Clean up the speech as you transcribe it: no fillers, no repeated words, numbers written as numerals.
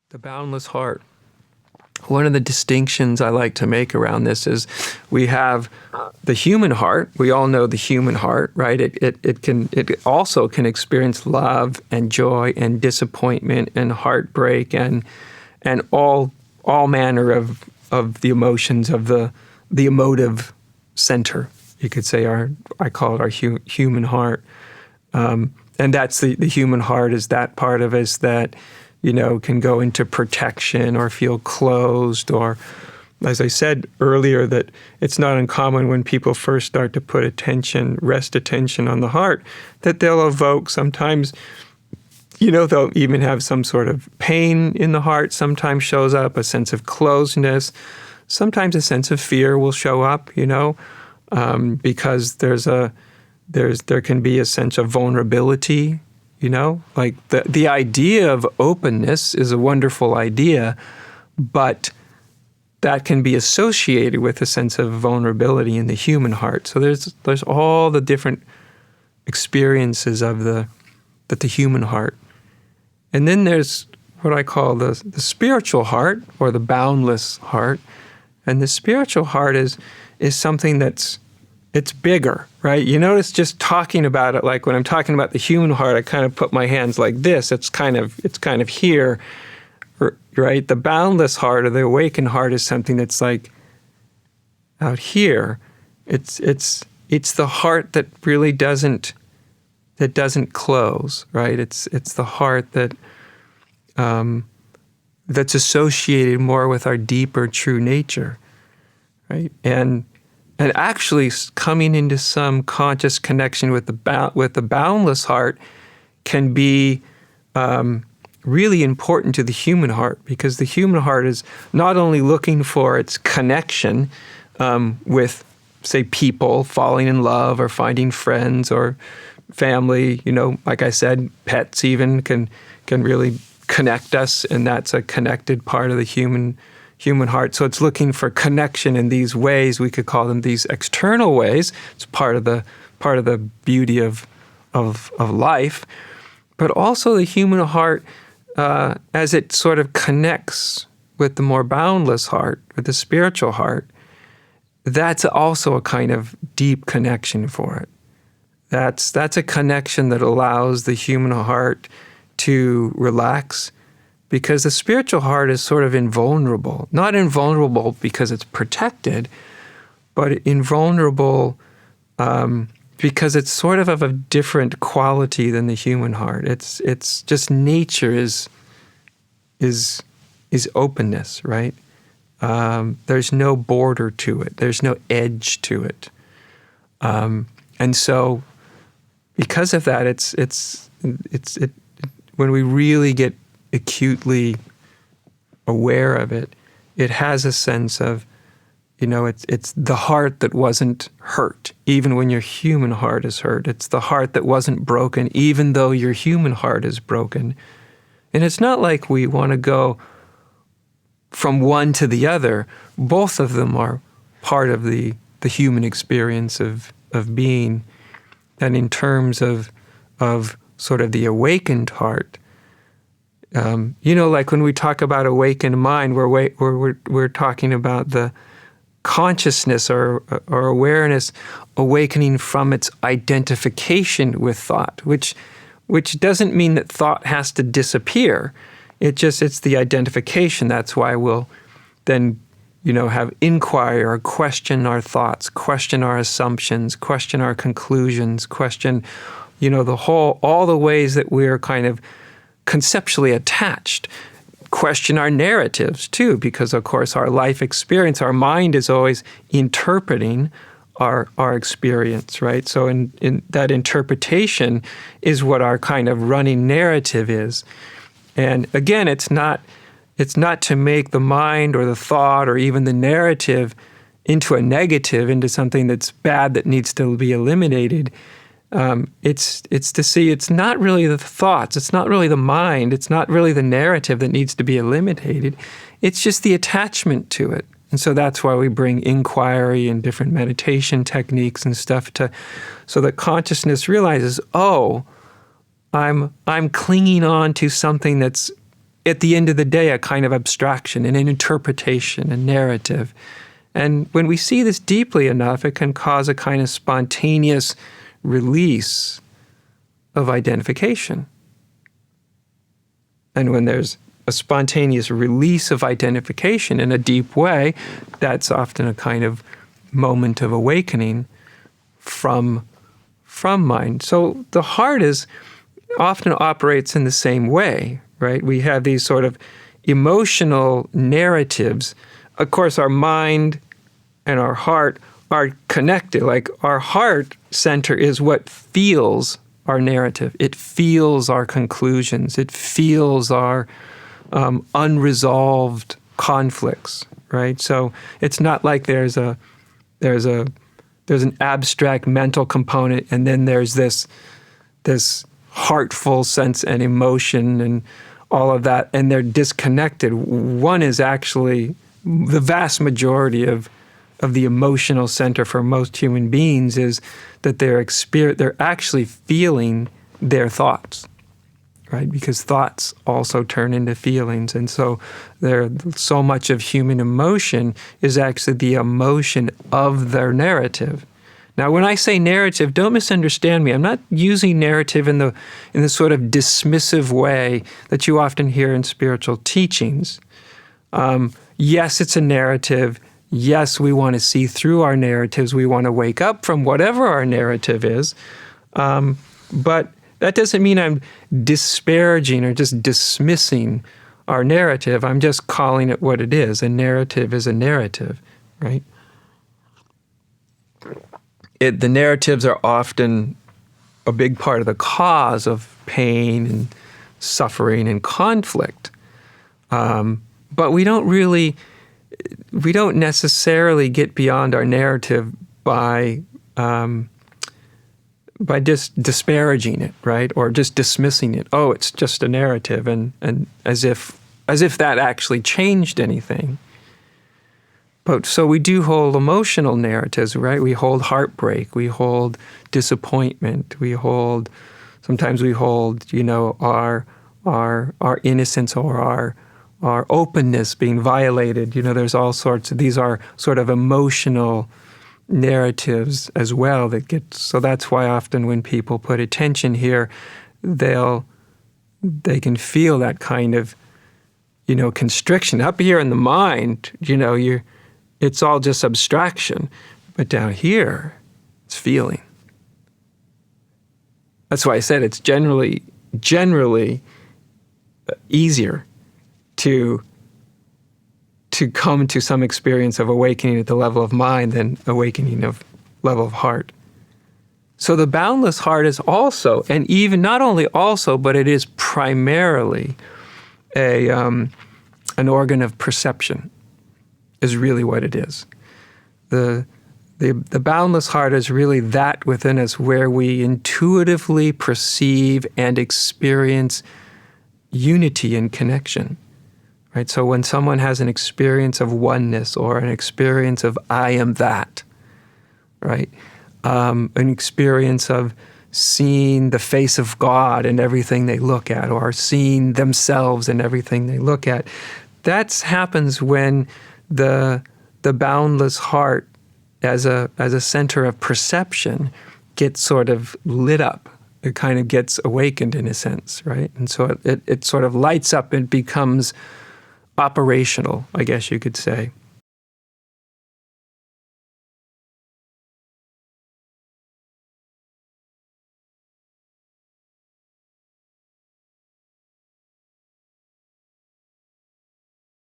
The boundless heart. One of the distinctions I like to make around this is we have the human heart. We all know the human heart, right? It also can experience love and joy and disappointment and heartbreak and all manner of the emotions of the emotive center. You could say I call it our human heart, and that's the human heart is that part of us that can go into protection or feel closed, or, as I said earlier, that it's not uncommon when people first start to put rest attention on the heart, that they'll evoke sometimes, they'll even have some sort of pain in the heart sometimes shows up, a sense of closeness, sometimes a sense of fear will show up, because there can be a sense of vulnerability. Like the idea of openness is a wonderful idea, but that can be associated with a sense of vulnerability in the human heart. So there's all the different experiences of the human heart. And then there's what I call the spiritual heart, or the boundless heart. And the spiritual heart is something it's bigger, right? You notice just talking about it, like when I'm talking about the human heart, I kind of put my hands like this. It's kind of here, right? The boundless heart, or the awakened heart, is something that's like out here. It's the heart that really doesn't close, right? It's the heart that that's associated more with our deeper true nature, right? And actually coming into some conscious connection with the boundless heart can be really important to the human heart, because the human heart is not only looking for its connection with, say, people, falling in love or finding friends or family. Like I said, pets even can really connect us, and that's a connected part of the human heart. So it's looking for connection in these ways. We could call them these external ways. It's part of the beauty of life. But also the human heart, as it sort of connects with the more boundless heart, with the spiritual heart, that's also a kind of deep connection for it. That's a connection that allows the human heart to relax, because the spiritual heart is sort of invulnerable. Not invulnerable because it's protected, but invulnerable because it's sort of a different quality than the human heart. It's just nature is openness, right? There's no border to it. There's no edge to it. And so because of that, it's when we really get acutely aware of it, it has a sense of, it's the heart that wasn't hurt, even when your human heart is hurt. It's the heart that wasn't broken, even though your human heart is broken. And it's not like we want to go from one to the other. Both of them are part of the human experience of being. And in terms of sort of the awakened heart, like when we talk about awakened mind, we're talking about the consciousness or awareness awakening from its identification with thought, which doesn't mean that thought has to disappear. It's the identification. That's why we'll then, have inquiry or question our thoughts, question our assumptions, question our conclusions, question, all the ways that we're kind of conceptually attached, question our narratives too, because of course our life experience, our mind is always interpreting our experience, right? So in that interpretation is what our kind of running narrative is. And again, it's not to make the mind or the thought or even the narrative into a negative, into something that's bad that needs to be eliminated. It's to see it's not really the thoughts, it's not really the mind, it's not really the narrative that needs to be eliminated. It's just the attachment to it. And so that's why we bring inquiry and different meditation techniques and stuff so that consciousness realizes, I'm clinging on to something that's at the end of the day, a kind of abstraction and an interpretation, a narrative. And when we see this deeply enough, it can cause a kind of spontaneous release of identification. And when there's a spontaneous release of identification in a deep way, that's often a kind of moment of awakening from mind. So the heart often operates in the same way, right? We have these sort of emotional narratives. Of course, our mind and our heart are connected. Like our heart center is what feels our narrative. It feels our conclusions. It feels our unresolved conflicts, right? So it's not like there's an abstract mental component, and then there's this heartful sense and emotion and all of that, and they're disconnected. One is actually the vast majority of the emotional center for most human beings is that they're actually feeling their thoughts, right? Because thoughts also turn into feelings. And so so much of human emotion is actually the emotion of their narrative. Now, when I say narrative, don't misunderstand me. I'm not using narrative in the sort of dismissive way that you often hear in spiritual teachings. Yes, it's a narrative. Yes, we want to see through our narratives. We want to wake up from whatever our narrative is. But that doesn't mean I'm disparaging or just dismissing our narrative. I'm just calling it what it is. A narrative is a narrative, right? The narratives are often a big part of the cause of pain and suffering and conflict. But we don't necessarily get beyond our narrative by just disparaging it, right? Or just dismissing it. Oh, it's just a narrative, and as if that actually changed anything. But so we do hold emotional narratives, right? We hold heartbreak, we hold disappointment, sometimes we hold, our innocence or our openness being violated. There's all sorts of, these are sort of emotional narratives as well so that's why often when people put attention here, they can feel that kind of, constriction. Up here in the mind, it's all just abstraction. But down here, it's feeling. That's why I said it's generally easier to come to some experience of awakening at the level of mind than awakening of level of heart. So the boundless heart is also, and even not only also, but it is primarily an organ of perception, is really what it is. The boundless heart is really that within us where we intuitively perceive and experience unity and connection. Right? So when someone has an experience of oneness or an experience of I am that, right? An experience of seeing the face of God in everything they look at, or seeing themselves in everything they look at, that happens when the boundless heart as a center of perception gets sort of lit up. It kind of gets awakened in a sense, right? And so it sort of lights up and becomes operational, I guess you could say.